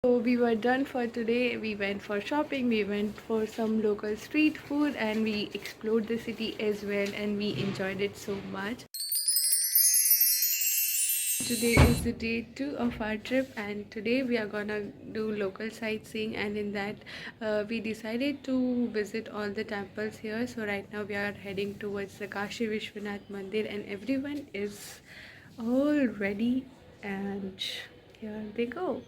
So we were done for today. We went for shopping, we went for some local street food, and we explored the city as well, and we enjoyed it so much. Today is the day 2 of our trip, and today we are gonna do local sightseeing, and in that we decided to visit all the temples here. So right now we are heading towards the Kashi Vishwanath Mandir, and everyone is all ready, and here they go.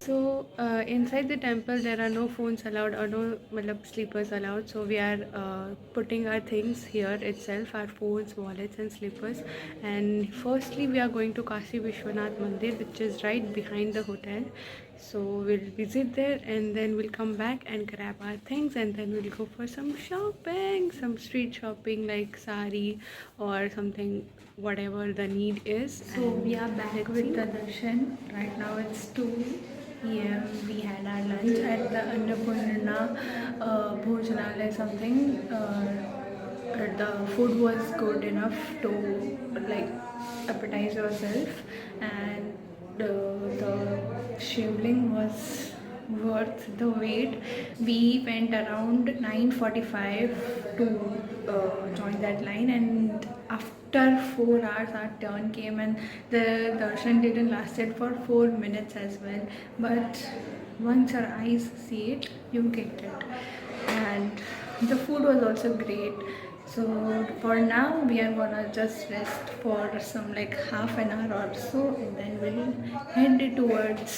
So inside the temple there are no phones allowed or no sleepers allowed. So we are putting our things here itself, our phones, wallets and slippers. And firstly we are going to Kashi Vishwanath Mandir, which is right behind the hotel. So we'll visit there and then we'll come back and grab our things, and then we'll go for some shopping, some street shopping like sari or something, whatever the need is. So we are back with the darshan. Right now it's 2 p.m. We had our lunch at the Annapurna Bhojanalaya something. The food was good enough to like appetize yourself, and the shivling was worth the wait. We went around 9:45 to join that line, and after 4 hours our turn came, and the darshan didn't lasted for 4 minutes as well. But once your eyes see it, you get it. And the food was also great. So for now we are gonna just rest for some like half an hour or so, and then we'll head towards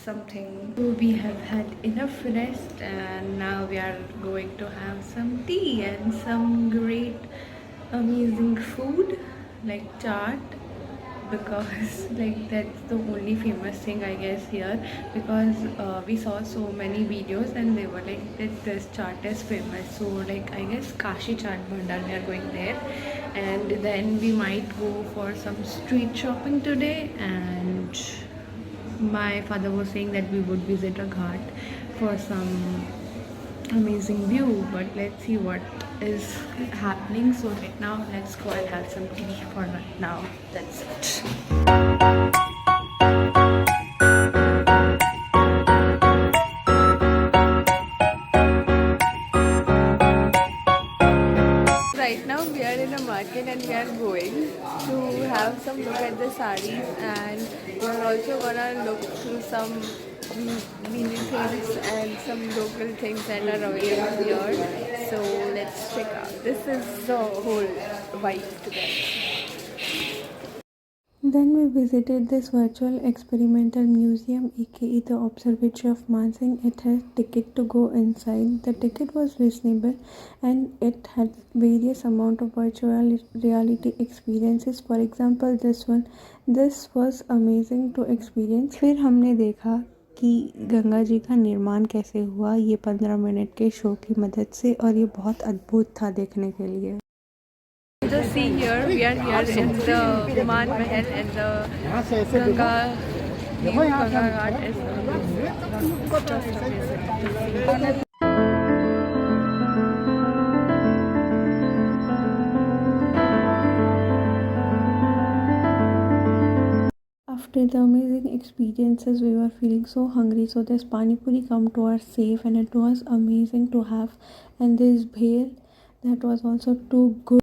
something. So we have had enough rest, and now we are going to have some tea and some great amazing food like chaat, because like that's the only famous thing I guess here, because we saw so many videos and they were like that this chaat is famous. So like I guess Kashi Chaat Bhandar, we are going there, and then we might go for some street shopping today. And my father was saying that we would visit a ghat for some amazing view, but let's see what is happening. So right now let's go and have some tea. For right now, that's it. Right now we are in a market and we are going to have some look at the sarees, and we are also gonna look through some mini things and some local things that are available here. So let's check out. This is the whole vibe together. Then we visited this virtual experimental museum, aka the Observatory of Mansingh. It has ticket to go inside. The ticket was reasonable and it had various amount of virtual reality experiences. For example, this was amazing to experience. फिर हमने देखा कि गंगा जी का निर्माण कैसे हुआ, ये 15 minute के शो की मदद से, और ये बहुत अद्भुत था देखने के लिए. Just see here, we are here in the Man Mahal, and the Ganga Ghat is just amazing. After the amazing experiences, we were feeling so hungry, so this pani puri come to our safe, and it was amazing to have. And this bhel, that was also too good.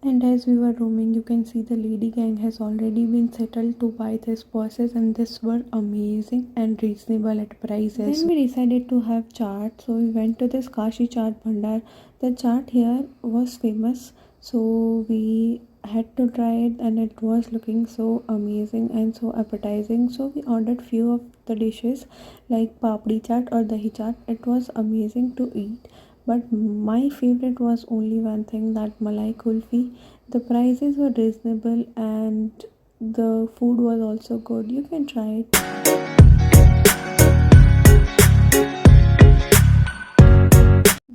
And as we were roaming, you can see the lady gang has already been settled to buy these purses, and these were amazing and reasonable at prices. Then we decided to have chaat, so we went to this Kashi Chaat Bhandar. The chaat here was famous, so we had to try it, and it was looking so amazing and so appetizing. So we ordered few of the dishes like papdi chaat or dahi chaat. It was amazing to eat. But my favorite was only one thing, that malai kulfi. The prices were reasonable and the food was also good. You can try it.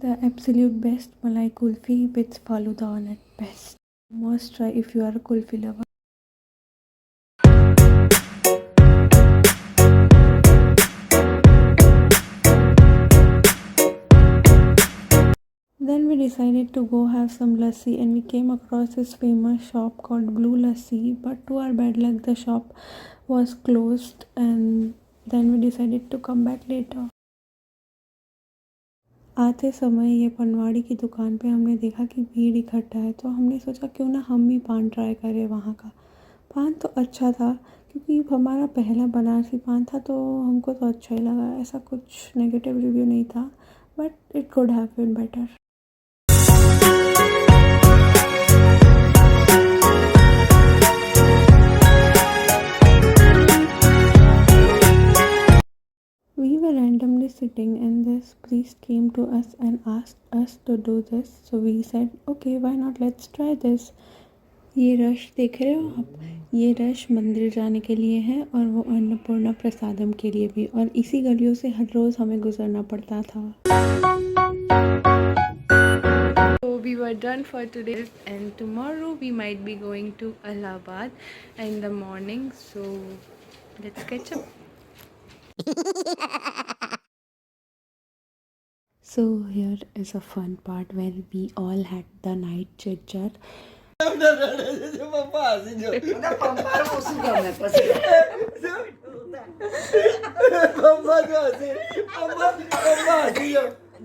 The absolute best malai kulfi with faluda on it. Best. Must try if you are a kulfi lover. Then we decided to go have some lassi, and we came across this famous shop called Blue Lassi, but to our bad luck the shop was closed, and then we decided to come back later. आते समय ये पनवाड़ी की दुकान पे हमने देखा कि भीड़ इकट्ठा है, तो हमने सोचा क्यों ना हम भी पान ट्राई करें वहाँ का। पान तो अच्छा था, क्योंकि हमारा पहला बनारसी पान था, तो हमको तो अच्छा ही लगा। ऐसा कुछ नेगेटिव रिव्यू नहीं था, but it could have been better. We were randomly sitting and this priest came to us and asked us to do this. So we said, okay, why not, let's try this. ये rush देख रहे हो आप, ये rush मंदिर जाने के लिए है और वो अन्नपूर्णा प्रसादम के लिए भी, और इसी गलियों से हर रोज़ हमें गुजरना पड़ता था। So we were done for today, and tomorrow we might be going to Allahabad in the morning. So let's catch up. So here is a fun part where we all had the night chit chat.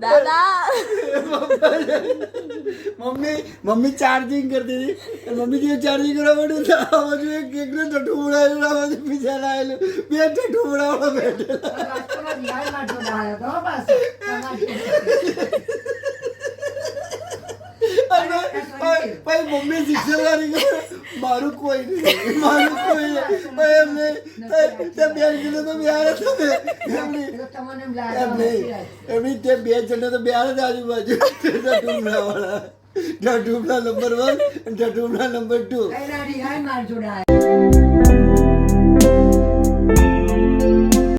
दादा mummy charging करती थी, mummy जी charging करा बैठे था, आवाज में cake ने टट्टू उड़ाया, आवाज पीछे लाए मैं टट्टू उड़ा बैठे भाई मम्मी शिक्षा रही मारू कोई नहीं भाई हमने ते ब्याह के तो ब्याह था हमने ते ब्याह चलने तो ब्याह था आजू बाजू डूबना वाला डूबना नंबर 1 डूबना नंबर 2